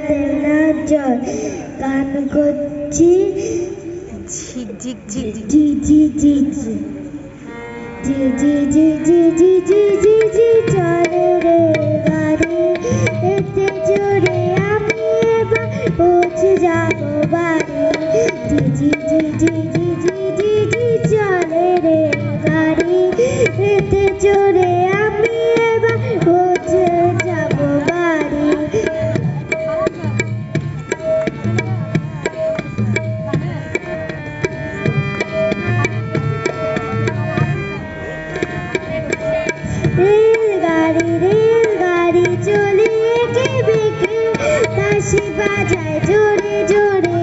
দেনা জল গান করছি ঝিক ঝিক ঝিক জি জি জি জি জি জি জি জি জি জি জি জি চলে রে গাড়ি এতে জোরে আমি এবার পৌঁছে যাবো বাড়ি জি জি জি জি জি জি জি জি চলে রে গাড়ি এতে জোরে আমি এবার পৌঁছে যাবো বাড়ি রেলগাড়ি চলে এঁকে বেঁকে বাঁশি বাজায় জোরে জোরে